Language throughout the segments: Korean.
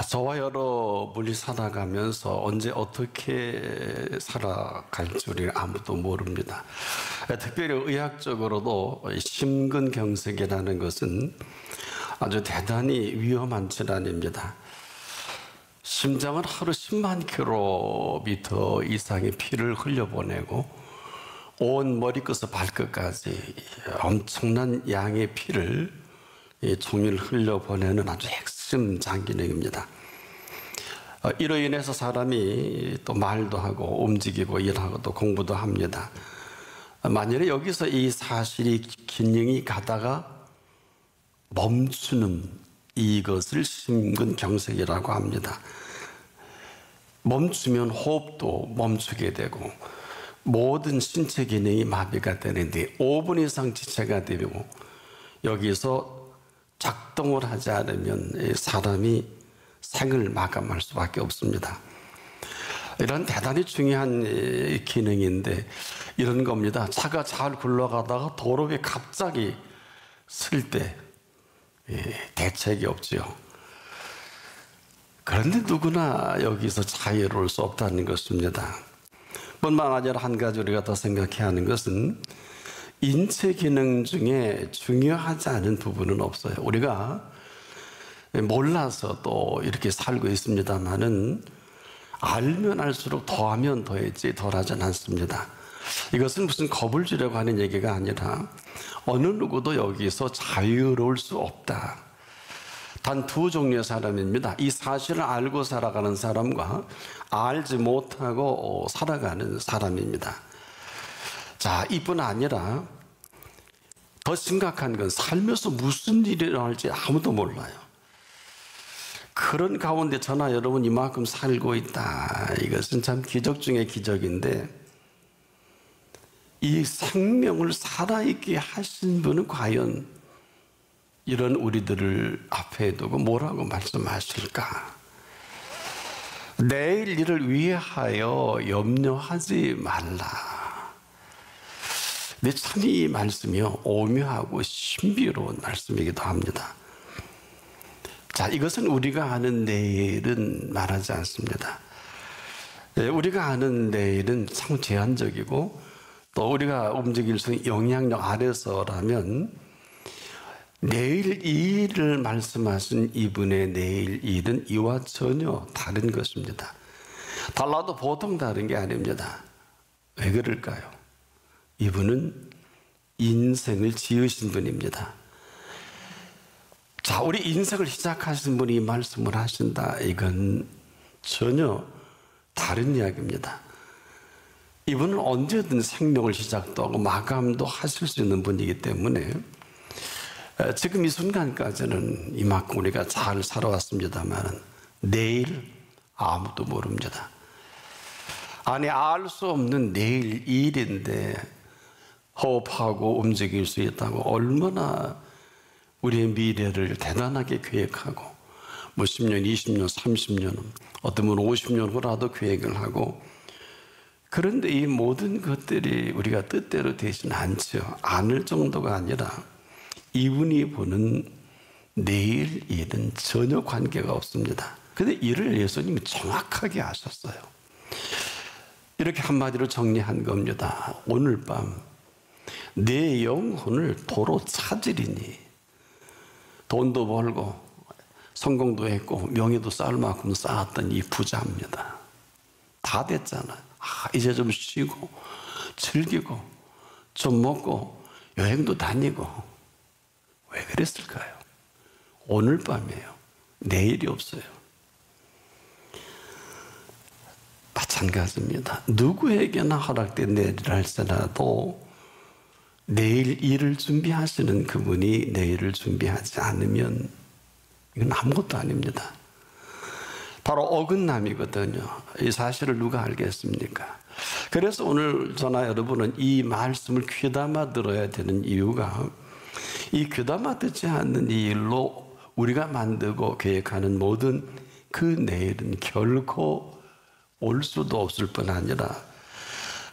저와 여러분이 살아가면서 언제 어떻게 살아갈지 우리 아무도 모릅니다. 특별히 의학적으로도 심근경색이라는 것은 아주 대단히 위험한 질환입니다. 심장은 하루 10만 킬로미터 이상의 피를 흘려보내고 온 머리끝에서 발끝까지 엄청난 양의 피를 종일 흘려보내는 아주 핵심 장기능입니다. 이로 인해서 사람이 또 말도 하고 움직이고 일하고 또 공부도 합니다. 만일에 여기서 이 사실이 기능이 가다가 멈추는 이것을 심근경색이라고 합니다. 멈추면 호흡도 멈추게 되고 모든 신체 기능이 마비가 되는데 5분 이상 지체가 되고 여기서 작동을 하지 않으면 사람이 생을 마감할 수밖에 없습니다. 이런 대단히 중요한 기능인데 이런 겁니다. 차가 잘 굴러가다가 도로 위에 갑자기 쓸 때 대책이 없지요. 그런데 누구나 여기서 자유로울 수 없다는 것입니다. 뿐만 아니라 한 가지 우리가 더 생각해야 하는 것은 인체 기능 중에 중요하지 않은 부분은 없어요. 우리가 몰라서 또 이렇게 살고 있습니다만은 알면 알수록 더하면 더했지 덜하진 않습니다. 이것은 무슨 겁을 주려고 하는 얘기가 아니라 어느 누구도 여기서 자유로울 수 없다. 단 두 종류의 사람입니다. 이 사실을 알고 살아가는 사람과 알지 못하고 살아가는 사람입니다. 자, 이뿐 아니라 더 심각한 건 살면서 무슨 일이 일어날지 아무도 몰라요. 그런 가운데 저나 여러분 이만큼 살고 있다. 이것은 참 기적 중의 기적인데 이 생명을 살아있게 하신 분은 과연 이런 우리들을 앞에 두고 뭐라고 말씀하실까? 내일 일을 위하여 염려하지 말라. 근데 참 이 말씀이요 오묘하고 신비로운 말씀이기도 합니다. 자, 이것은 우리가 아는 내일은 말하지 않습니다. 우리가 아는 내일은 참 제한적이고 또 우리가 움직일 수 있는 영향력 아래서라면 내일 이 일을 말씀하신 이분의 내일 일은 이와 전혀 다른 것입니다. 달라도 보통 다른 게 아닙니다. 왜 그럴까요? 이분은 인생을 지으신 분입니다. 자, 우리 인생을 시작하신 분이 이 말씀을 하신다. 이건 전혀 다른 이야기입니다. 이분은 언제든 생명을 시작도 하고 마감도 하실 수 있는 분이기 때문에 지금 이 순간까지는 이만큼 우리가 잘 살아왔습니다만 내일 아무도 모릅니다. 아니, 알 수 없는 내일 일인데 호흡하고 움직일 수 있다고 얼마나 우리의 미래를 대단하게 계획하고 뭐 10년, 20년, 30년 어떤 분은 50년 후라도 계획을 하고 그런데 이 모든 것들이 우리가 뜻대로 되진 않죠. 않을 정도가 아니라 이분이 보는 내일 일은 전혀 관계가 없습니다. 그런데 이를 예수님이 정확하게 아셨어요. 이렇게 한마디로 정리한 겁니다. 오늘 밤 내 영혼을 도로 찾으리니 돈도 벌고 성공도 했고 명예도 쌓을 만큼 쌓았던 이 부자입니다. 다 됐잖아요. 이제 좀 쉬고 즐기고 좀 먹고 여행도 다니고 왜 그랬을까요? 오늘 밤이에요. 내일이 없어요. 마찬가지입니다. 누구에게나 허락된 내일을 할지라도 내일 일을 준비하시는 그분이 내일을 준비하지 않으면 이건 아무것도 아닙니다. 바로 어긋남이거든요. 이 사실을 누가 알겠습니까? 그래서 오늘 저나 여러분은 이 말씀을 귀담아 들어야 되는 이유가 이 귀담아 듣지 않는 이 일로 우리가 만들고 계획하는 모든 그 내일은 결코 올 수도 없을 뿐 아니라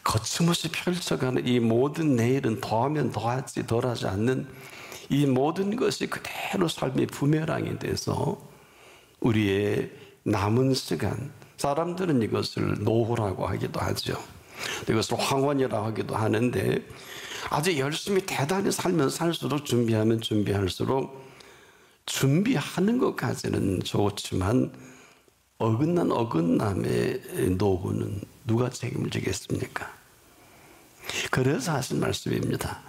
거침없이 펼쳐가는 이 모든 내일은 더하면 더하지 덜하지 않는 이 모든 것이 그대로 삶의 부메랑이 돼서 우리의 남은 시간, 사람들은 이것을 노후라고 하기도 하죠. 이것을 황혼이라고 하기도 하는데, 아주 열심히 대단히 살면 살수록, 준비하면 준비할수록, 준비하는 것까지는 좋지만 어긋난 어긋남의 노후는 누가 책임을 지겠습니까? 그래서 하신 말씀입니다.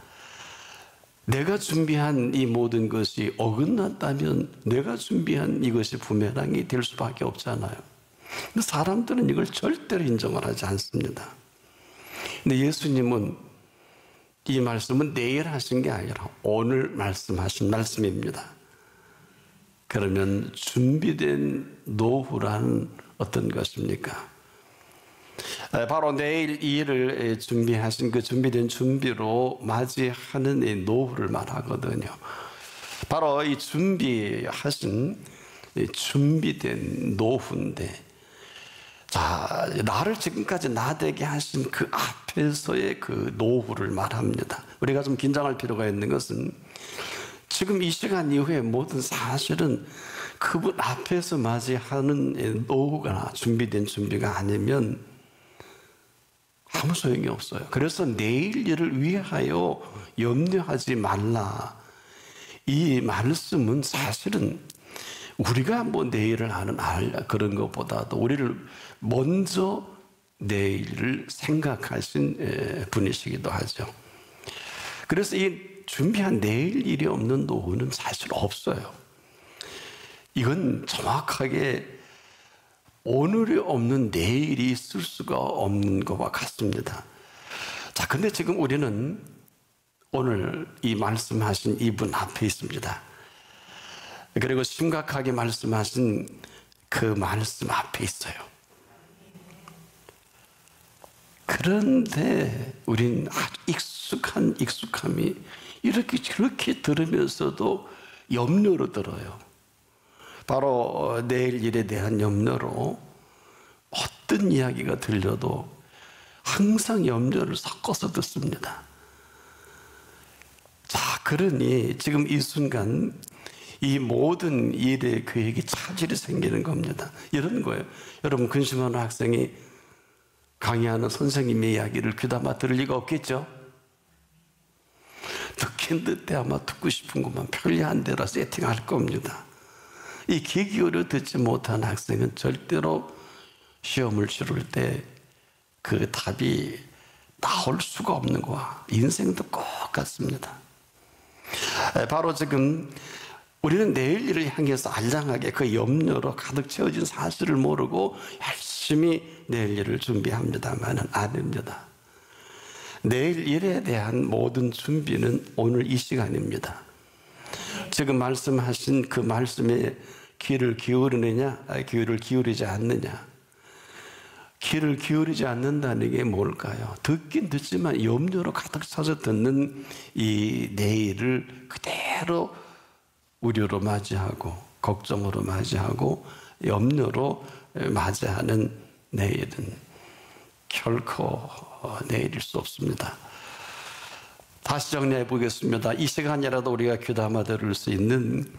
내가 준비한 이 모든 것이 어긋났다면 내가 준비한 이것이 부메랑이 될 수밖에 없잖아요. 근데 사람들은 이걸 절대로 인정을 하지 않습니다. 근데 예수님은 이 말씀은 내일 하신 게 아니라 오늘 말씀하신 말씀입니다. 그러면 준비된 노후란 어떤 것입니까? 바로 내일 이 일을 준비하신 그 준비된 준비로 맞이하는 이 노후를 말하거든요. 바로 이 준비하신 준비된 노후인데, 자, 나를 지금까지 나되게 하신 그 앞에서의 그 노후를 말합니다. 우리가 좀 긴장할 필요가 있는 것은 지금 이 시간 이후에 모든 사실은 그분 앞에서 맞이하는 노후가 준비된 준비가 아니면 아무 소용이 없어요. 그래서 내일 일을 위하여 염려하지 말라. 이 말씀은 사실은 우리가 뭐 내일을 하는 그런 것보다도 우리를 먼저 내일을 생각하신 분이시기도 하죠. 그래서 이 준비한 내일 일이 없는 노후는 사실 없어요. 이건 정확하게 오늘이 없는 내일이 있을 수가 없는 것과 같습니다. 자, 근데 지금 우리는 오늘 이 말씀하신 이분 앞에 있습니다. 그리고 심각하게 말씀하신 그 말씀 앞에 있어요. 그런데 우린 아주 익숙함이 이렇게 저렇게 들으면서도 염려로 들어요. 바로 내일 일에 대한 염려로 어떤 이야기가 들려도 항상 염려를 섞어서 듣습니다. 자, 그러니 지금 이 순간 이 모든 일에 그에게 차질이 생기는 겁니다. 이런 거예요. 여러분, 근심하는 학생이 강의하는 선생님의 이야기를 귀담아 들을 리가 없겠죠? 듣긴 듣되 아마 듣고 싶은 것만 편리한 대로 세팅할 겁니다. 이 귀 기울여 듣지 못한 학생은 절대로 시험을 치를 때 그 답이 나올 수가 없는 거와 인생도 똑같습니다. 바로 지금 우리는 내일 일을 향해서 알량하게 그 염려로 가득 채워진 사실을 모르고 열심히 내일 일을 준비합니다만은 아닙니다. 내일 일에 대한 모든 준비는 오늘 이 시간입니다. 지금 말씀하신 그 말씀에 귀를 기울이느냐, 귀를 기울이지 않느냐. 귀를 기울이지 않는다는 게 뭘까요? 듣긴 듣지만 염려로 가득 차서 듣는 이 내일을 그대로 우려로 맞이하고 걱정으로 맞이하고 염려로 맞이하는 내일은 결코 내일일 수 없습니다. 다시 정리해 보겠습니다. 이 시간이라도 우리가 귀담아 들을 수 있는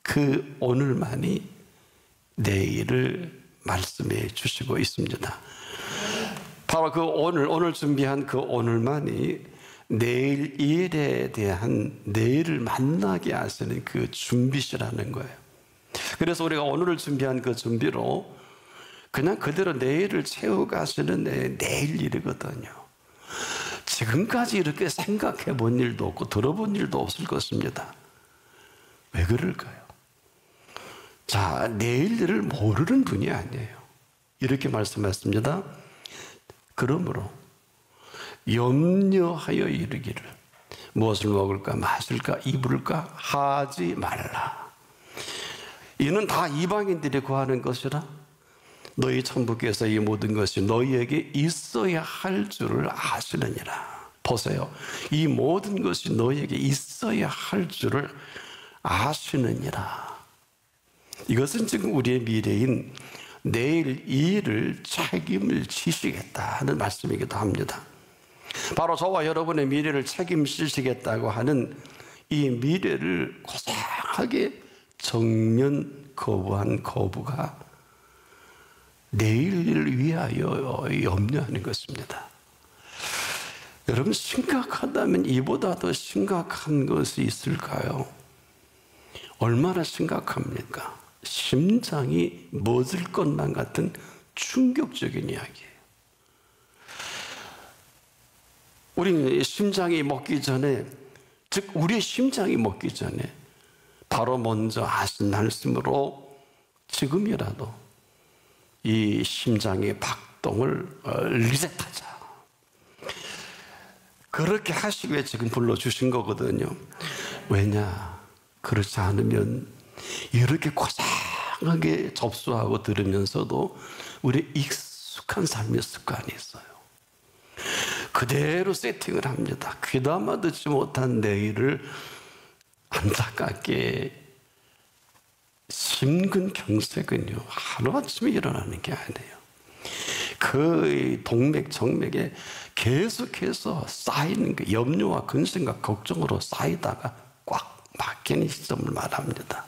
그 오늘만이 내일을 말씀해 주시고 있습니다. 바로 그 오늘 준비한 그 오늘만이 내일 일에 대한 내일을 만나게 하시는 그 준비시라는 거예요. 그래서 우리가 오늘을 준비한 그 준비로 그냥 그대로 내일을 채워가시는 내일 일이거든요. 지금까지 이렇게 생각해 본 일도 없고 들어본 일도 없을 것입니다. 왜 그럴까요? 자, 내일 일을 모르는 분이 아니에요. 이렇게 말씀했습니다. 그러므로 염려하여 이르기를 무엇을 먹을까 마실까 입을까 하지 말라. 이는 다 이방인들이 구하는 것이라 너희 천부께서 이 모든 것이 너희에게 있어야 할 줄을 아시느니라. 보세요. 이 모든 것이 너희에게 있어야 할 줄을 아시느니라. 이것은 지금 우리의 미래인 내일 이 일을 책임을 지시겠다는 말씀이기도 합니다. 바로 저와 여러분의 미래를 책임지시겠다고 하는 이 미래를 고상하게 정면 거부한 거부가 내일을 위하여 염려하는 것입니다. 여러분, 심각하다면 이보다 더 심각한 것이 있을까요? 얼마나 심각합니까? 심장이 멎을 것만 같은 충격적인 이야기예요. 우리는 심장이 멎기 전에, 즉 우리의 심장이 멎기 전에 바로 먼저 하신 말씀으로 지금이라도 이 심장의 박동을 리셋하자. 그렇게 하시기 위해 지금 불러주신 거거든요. 왜냐? 그렇지 않으면 이렇게 고상하게 접수하고 들으면서도 우리 익숙한 삶의 습관이 있어요. 그대로 세팅을 합니다. 귀담아 듣지 못한 내일을 안타깝게 심근경색은요, 하루아침에 일어나는 게 아니에요. 그 동맥, 정맥에 계속해서 쌓이는 그 염려와 근심과 걱정으로 쌓이다가 꽉 막히는 시점을 말합니다.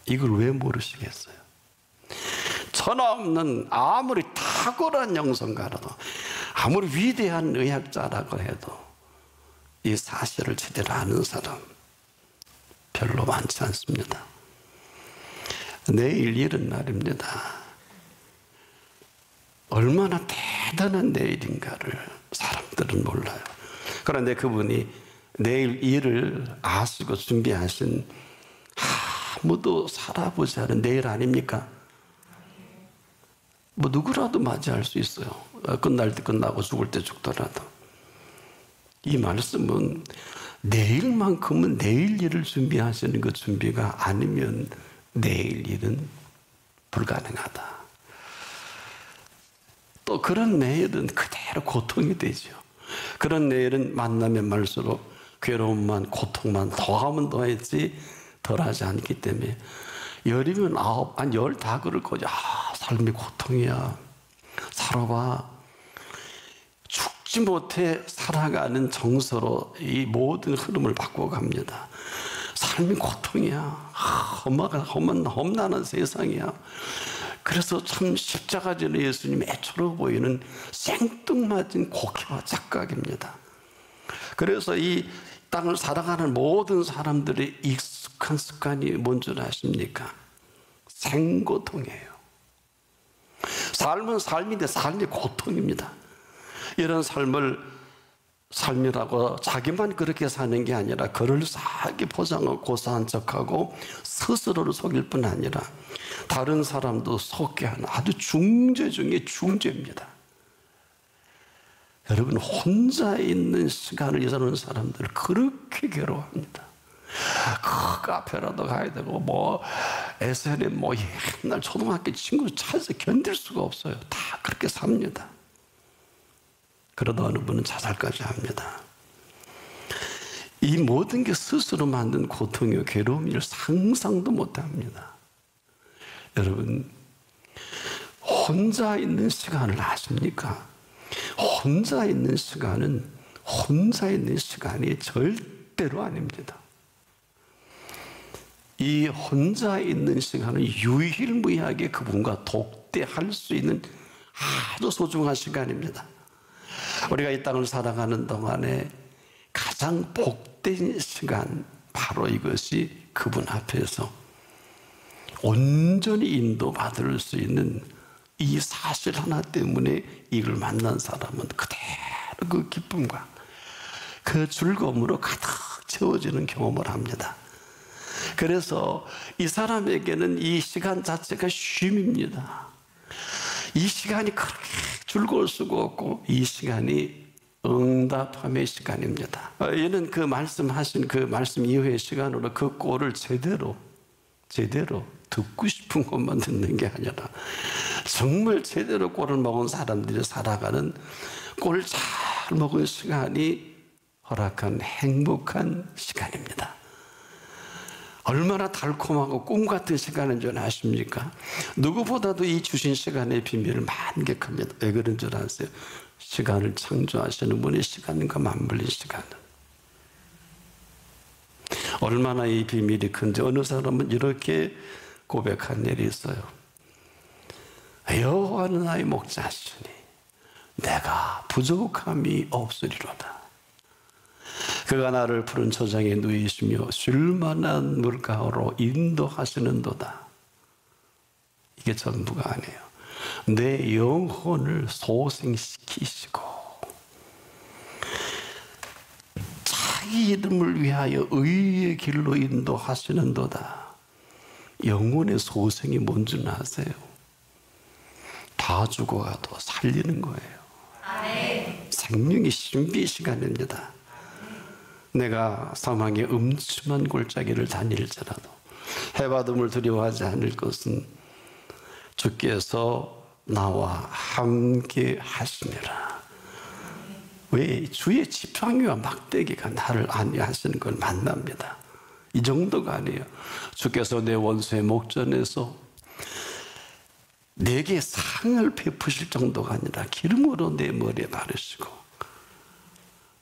이걸 왜 모르시겠어요? 천하 없는 아무리 탁월한 영성가라도, 아무리 위대한 의학자라고 해도 이 사실을 제대로 아는 사람 별로 많지 않습니다. 내일 이른 날입니다. 얼마나 대단한 내일인가를 사람들은 몰라요. 그런데 그분이 내일 일을 아시고 준비하신 아무도 살아보지 않은 내일 아닙니까? 뭐 누구라도 맞이할 수 있어요. 끝날 때 끝나고 죽을 때 죽더라도. 이 말씀은 내일만큼은 내일 일을 준비하시는 그 준비가 아니면 내일 일은 불가능하다. 또 그런 내일은 그대로 고통이 되죠. 그런 내일은 만나면 말수록 괴로움만, 고통만 더하면 더했지 덜하지 않기 때문에 열이면 아홉, 한 열 다 그럴 거죠. 삶이 고통이야. 살아봐. 죽지 못해 살아가는 정서로 이 모든 흐름을 바꿔갑니다. 삶이 고통이야. 험난한 세상이야. 그래서 참 십자가지는 예수님이 애처로워 보이는 생뚱맞은 고개와 착각입니다. 그래서 이 땅을 살아가는 모든 사람들의 익숙한 습관이 뭔 줄 아십니까? 생고통이에요. 삶은 삶인데 삶이 고통입니다. 이런 삶이라고 자기만 그렇게 사는 게 아니라 그럴싸하게 포장하고 고사한 척하고 스스로를 속일 뿐 아니라 다른 사람도 속게 하는 아주 중죄 중에 중죄입니다. 여러분, 혼자 있는 시간을 이사하는 사람들 그렇게 괴로워합니다. 그 카페라도 가야 되고 뭐 SNM 뭐 옛날 초등학교 친구 찾아서 견딜 수가 없어요. 다 그렇게 삽니다. 그러다 어느 분은 자살까지 합니다. 이 모든 게 스스로 만든 고통이요 괴로움을 상상도 못합니다. 여러분, 혼자 있는 시간을 아십니까? 혼자 있는 시간은 혼자 있는 시간이 절대로 아닙니다. 이 혼자 있는 시간은 유일무이하게 그분과 독대할 수 있는 아주 소중한 시간입니다. 우리가 이 땅을 살아가는 동안에 가장 복된 시간, 바로 이것이 그분 앞에서 온전히 인도받을 수 있는 이 사실 하나 때문에 이를 만난 사람은 그대로 그 기쁨과 그 즐거움으로 가득 채워지는 경험을 합니다. 그래서 이 사람에게는 이 시간 자체가 쉼입니다. 이 시간이 그렇게 즐거울 수가 없고 이 시간이 응답함의 시간입니다. 이는 그 말씀하신 그 말씀 이후의 시간으로 그 꼴을 제대로 듣고 싶은 것만 듣는 게 아니라 정말 제대로 꼴을 먹은 사람들이 살아가는 꼴 잘 먹은 시간이 허락한 행복한 시간입니다. 얼마나 달콤하고 꿈 같은 시간인 줄 아십니까? 누구보다도 이 주신 시간의 비밀을 만끽합니다. 왜 그런 줄 아세요? 시간을 창조하시는 분의 시간과 맞물린 시간은 얼마나 이 비밀이 큰지 어느 사람은 이렇게 고백한 일이 있어요. 여호와는 나의 목자시니 내가 부족함이 없으리로다. 그가 나를 푸른 초장에 누이시며 쉴만한 물가로 인도하시는도다. 이게 전부가 아니에요. 내 영혼을 소생시키시고 자기 이름을 위하여 의의 길로 인도하시는도다. 영혼의 소생이 뭔지 아세요? 다 죽어가도 살리는 거예요. 생명의 신비 시간입니다. 내가 사망의 음침한 골짜기를 다닐지라도 해바둠을 두려워하지 않을 것은 주께서 나와 함께 하시니라. 왜? 주의 지팡이와 막대기가 나를 안위하시는 걸 만납니다. 이 정도가 아니에요. 주께서 내 원수의 목전에서 내게 상을 베푸실 정도가 아니라 기름으로 내 머리에 바르시고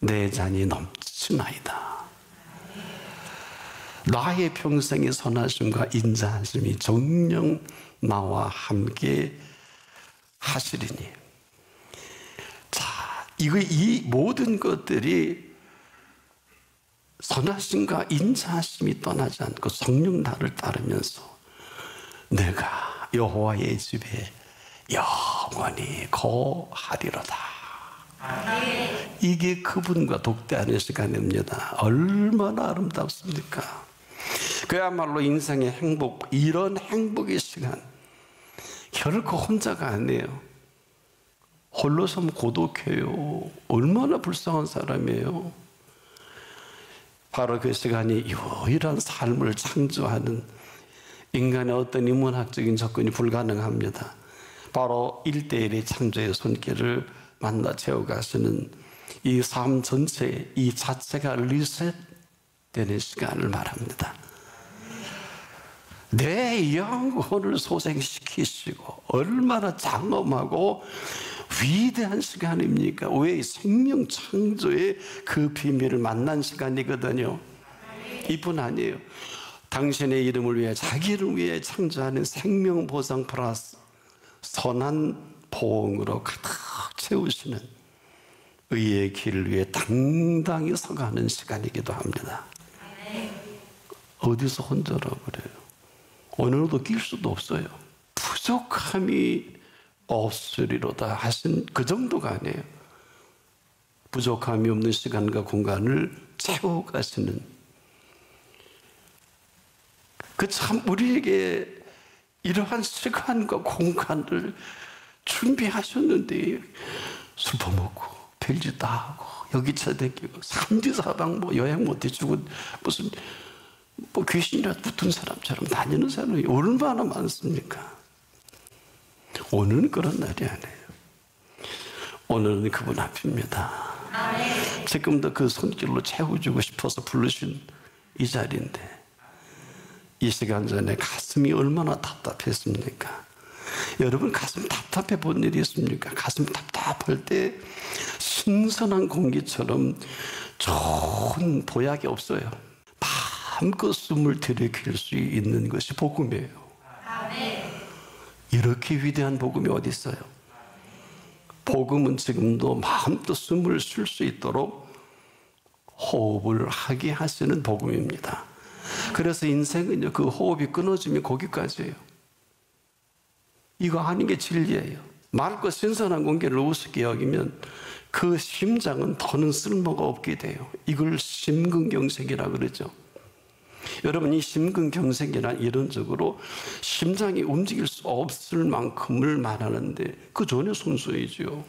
내 잔이 넘치나이다. 나의 평생의 선하심과 인자하심이 정녕 나와 함께 하시리니. 자, 이 모든 것들이 선하심과 인자하심이 떠나지 않고 성령 나를 따르면서 내가 여호와의 집에 영원히 거하리로다. 이게 그분과 독대하는 시간입니다. 얼마나 아름답습니까? 그야말로 인생의 행복, 이런 행복의 시간 결코 혼자가 아니에요. 홀로 서면 고독해요. 얼마나 불쌍한 사람이에요. 바로 그 시간이 유일한 삶을 창조하는 인간의 어떤 인문학적인 접근이 불가능합니다. 바로 1대1의 창조의 손길을 만나 채워가시는 이 삶 전체, 이 자체가 리셋되는 시간을 말합니다. 내 영혼을 소생시키시고 얼마나 장엄하고 위대한 시간입니까? 왜? 생명 창조의 그 비밀을 만난 시간이거든요. 이뿐 아니에요. 당신의 이름을 위해, 자기를 위해 창조하는 생명 보상 플러스 선한 보응으로 가득 채우시는 의의 길 위에 당당히 서가는 시간이기도 합니다. 어디서 혼자라 그래요? 어느로도 낄 수도 없어요. 부족함이 없으리로다 하신 그 정도가 아니에요. 부족함이 없는 시간과 공간을 채워가시는, 그 참 우리에게 이러한 시간과 공간을 준비하셨는데 술 퍼먹고 별짓 다 하고 여기차 댕기고 삼지사방 뭐 여행 못 해주고 무슨 뭐 귀신이라도 붙은 사람처럼 다니는 사람이 얼마나 많습니까? 오늘은 그런 날이 아니에요. 오늘은 그분 앞입니다. 지금도 그 손길로 채워주고 싶어서 부르신 이 자리인데 이 시간 전에 가슴이 얼마나 답답했습니까? 여러분 가슴 답답해 본 일이 있습니까? 가슴 답답할 때 신선한 공기처럼 좋은 보약이 없어요. 마음껏 숨을 들이킬 수 있는 것이 복음이에요. 이렇게 위대한 복음이 어디 있어요? 복음은 지금도 마음껏 숨을 쉴 수 있도록 호흡을 하게 하시는 복음입니다. 그래서 인생은요, 그 호흡이 끊어지면 거기까지예요. 이거 하는 게 진리예요. 맑고 신선한 공기를 우습게 여기면 그 심장은 더는 쓸모가 없게 돼요. 이걸 심근경색이라고 그러죠. 여러분, 이 심근경색이란 이론적으로 심장이 움직일 수 없을 만큼을 말하는데 그 전에 손 써야죠.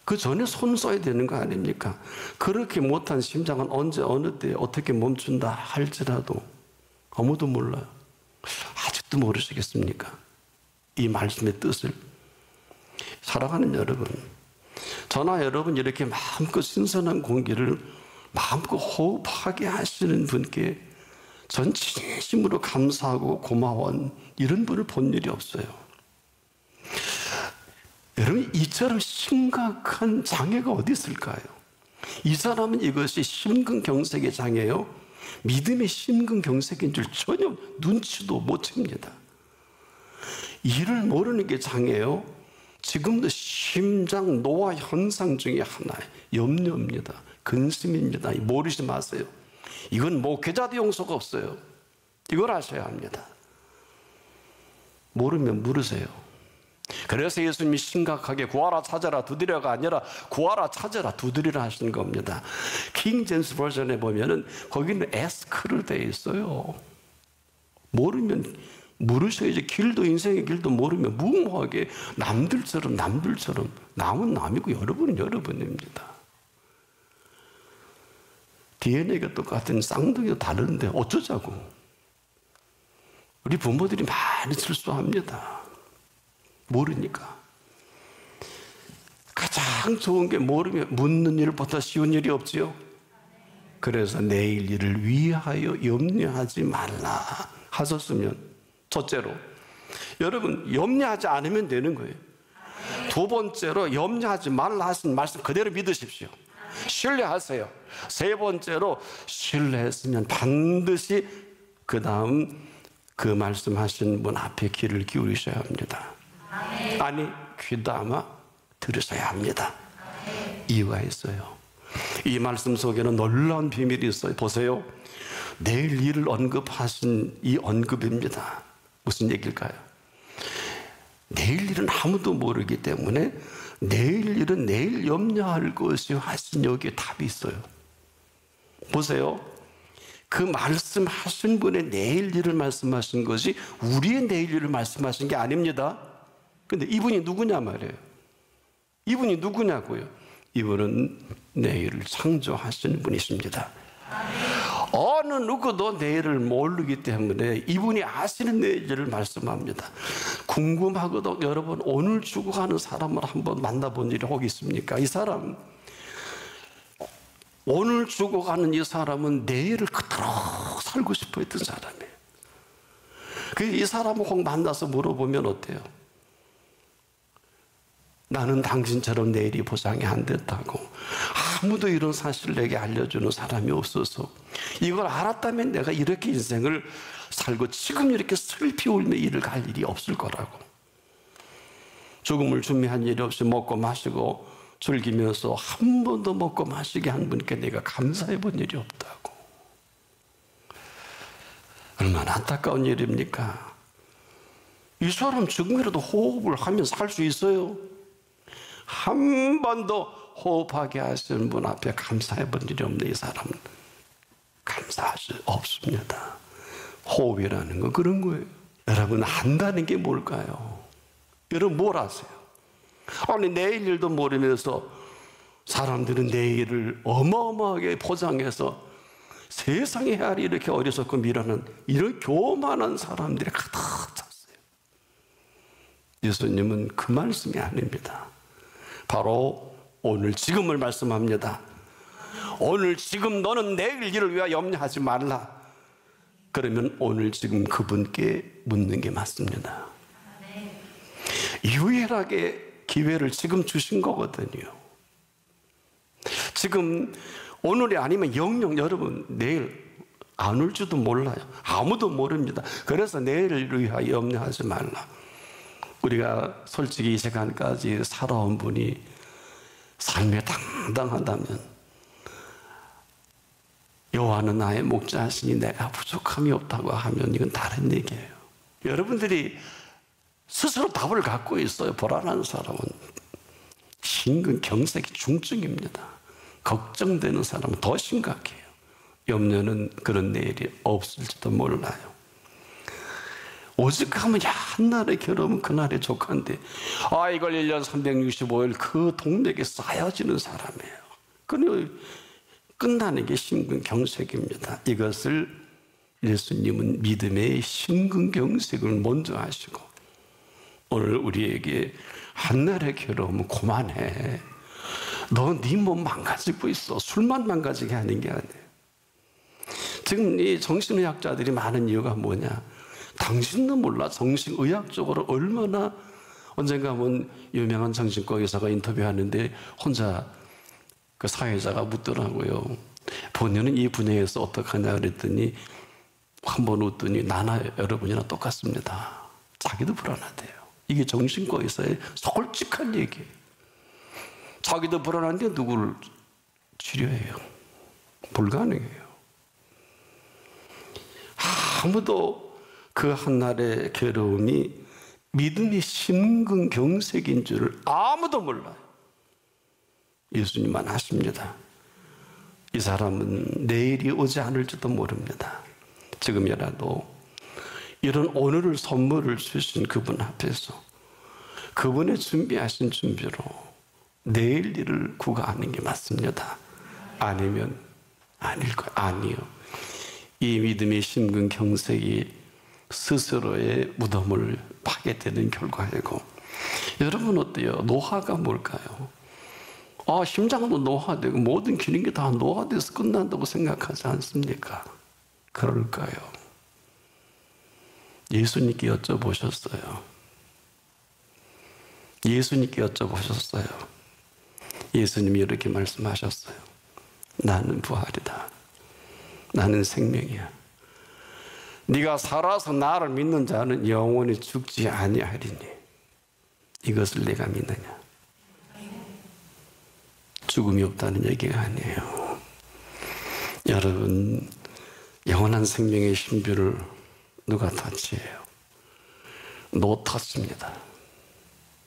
그 전에 손 써야 되는 거 아닙니까? 그렇게 못한 심장은 언제 어느 때 어떻게 멈춘다 할지라도 아무도 몰라요. 아직도 모르시겠습니까? 이 말씀의 뜻을. 사랑하는 여러분, 저나 여러분 이렇게 마음껏 신선한 공기를 마음껏 호흡하게 하시는 분께 전 진심으로 감사하고 고마운 이런 분을 본 일이 없어요. 여러분, 이처럼 심각한 장애가 어디 있을까요? 이 사람은 이것이 심근경색의 장애요, 믿음의 심근경색인 줄 전혀 눈치도 못 챕니다. 이를 모르는 게 장애요, 지금도 심장 노화 현상 중에 하나의 염려입니다. 근심입니다. 모르지 마세요. 이건 목회자도 용서가 없어요. 이걸 아셔야 합니다. 모르면 물으세요. 그래서 예수님이 심각하게 구하라 찾아라 두드려가 아니라 구하라 찾아라 두드리라 하시는 겁니다. 킹 제임스 버전에 보면은 거기는 ask를 돼 있어요. 모르면 물으셔야지. 길도, 인생의 길도 모르면 무모하게 남들처럼 남은 남이고 여러분은 여러분입니다. DNA가 똑같은 쌍둥이도 다른데 어쩌자고. 우리 부모들이 많이 실수합니다. 모르니까. 가장 좋은 게 모르면 묻는 일보다 쉬운 일이 없지요. 그래서 내일 일을 위하여 염려하지 말라 하셨으면, 첫째로 여러분 염려하지 않으면 되는 거예요. 두 번째로 염려하지 말라 하신 말씀 그대로 믿으십시오. 신뢰하세요. 세 번째로 신뢰했으면 반드시 그 다음 그 말씀하신 분 앞에 귀를 기울이셔야 합니다. 아니, 귀도 아마 들으셔야 합니다. 이유가 있어요. 이 말씀 속에는 놀라운 비밀이 있어요. 보세요. 내일 일을 언급하신 이 언급입니다. 무슨 얘기일까요? 내일 일은 아무도 모르기 때문에 내일 일은 내일 염려할 것이요 하신 여기에 답이 있어요. 보세요. 그 말씀하신 분의 내일 일을 말씀하신 것이 우리의 내일 일을 말씀하신 게 아닙니다. 근데 이분이 누구냐 말이에요. 이분이 누구냐고요. 이분은 내일을 창조하시는 분이십니다. 어느 누구도 내일을 모르기 때문에 이분이 아시는 내일을 말씀합니다. 궁금하거든 여러분, 오늘 죽어가는 사람을 한번 만나본 일이 혹 있습니까? 이 사람, 오늘 죽어가는 이 사람은 내일을 그대로 살고 싶어 했던 사람이에요. 그래서 이 사람을 혹 만나서 물어보면 어때요? 나는 당신처럼 내일이 보장이 안 됐다고, 아무도 이런 사실을 내게 알려주는 사람이 없어서 이걸 알았다면 내가 이렇게 인생을 살고 지금 이렇게 슬피 울며 일을 갈 일이 없을 거라고. 죽음을 준비한 일이 없이 먹고 마시고 즐기면서 한 번도 먹고 마시게 한 분께 내가 감사해 본 일이 없다고. 얼마나 안타까운 일입니까? 이 사람 지금이라도 호흡을 하면서 살 수 있어요? 한 번도 호흡하게 하시는 분 앞에 감사해 본 일이 없는 이 사람은 감사할 수 없습니다. 호흡이라는 건 그런 거예요. 여러분, 한다는 게 뭘까요? 여러분 뭘 아세요? 아니, 내일 일도 모르면서 사람들은 내일을 어마어마하게 포장해서 세상에 헤아리 이렇게 어리석고 미련한 이런 교만한 사람들이 가득 찼어요. 예수님은 그 말씀이 아닙니다. 바로 오늘 지금을 말씀합니다. 오늘 지금 너는 내일 일을 위하여 염려하지 말라. 그러면 오늘 지금 그분께 묻는 게 맞습니다. 유일하게 기회를 지금 주신 거거든요. 지금 오늘이 아니면 영영 여러분 내일 안 올지도 몰라요. 아무도 모릅니다. 그래서 내일을 위하여 염려하지 말라. 우리가 솔직히 이 시간까지 살아온 분이 삶에 당당하다면, 여호와는 나의 목자시니 내가 부족함이 없다고 하면 이건 다른 얘기예요. 여러분들이 스스로 답을 갖고 있어요. 불안한 사람은 심근경색이 중증입니다. 걱정되는 사람은 더 심각해요. 염려는 그런 내일이 없을지도 몰라요. 오직 하면 한날의 괴로움은 그날의 족한데, 이걸 1년 365일 그 동맥에 쌓여지는 사람이에요. 그러니 끝나는 게 심근경색입니다. 이것을 예수님은 믿음의 심근경색을 먼저 하시고, 오늘 우리에게 한날의 괴로움은 그만해. 너 네 몸 망가지고 있어. 술만 망가지게 하는 게 아니에요. 지금 이 정신의학자들이 많은 이유가 뭐냐? 당신도 몰라. 정신의학적으로 얼마나, 언젠가 본 유명한 정신과 의사가 인터뷰하는데 혼자 그 사회자가 묻더라고요. 본인은 이 분야에서 어떡하냐 그랬더니 한번 웃더니 나나 여러분이나 똑같습니다. 자기도 불안하대요. 이게 정신과 의사의 솔직한 얘기예요. 자기도 불안한데 누구를 치료해요? 불가능해요. 아무도 그 한날의 괴로움이 믿음의 심근경색인 줄을 아무도 몰라요. 예수님만 아십니다. 이 사람은 내일이 오지 않을지도 모릅니다. 지금이라도 이런 오늘을 선물을 주신 그분 앞에서 그분의 준비하신 준비로 내일 일을 구가하는 게 맞습니다. 아니면 아닐 거예요. 아니요. 이 믿음의 심근경색이 스스로의 무덤을 파게 되는 결과이고, 여러분 어때요? 노화가 뭘까요? 심장도 노화되고 모든 기능이 다 노화돼서 끝난다고 생각하지 않습니까? 그럴까요? 예수님께 여쭤보셨어요. 예수님께 여쭤보셨어요. 예수님이 이렇게 말씀하셨어요. 나는 부활이다. 나는 생명이야. 네가 살아서 나를 믿는 자는 영원히 죽지 아니하리니 이것을 내가 믿느냐? 죽음이 없다는 얘기가 아니에요. 여러분, 영원한 생명의 신비를 누가 터치해요? 노터치입니다.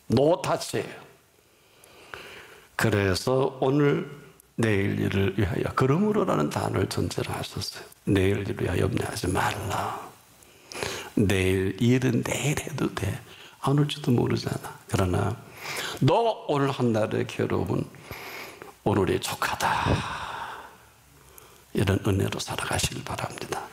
노터치예요. 그래서 오늘 내일 일을 위하여, 그러므로라는 단어를 전제로 하셨어요. 내일 일을 위하여 염려하지 말라. 내일 일은 내일 해도 돼. 안 올지도 모르잖아. 그러나 너 오늘 한 날의 괴로움은 오늘의 족하다. 이런 은혜로 살아가시길 바랍니다.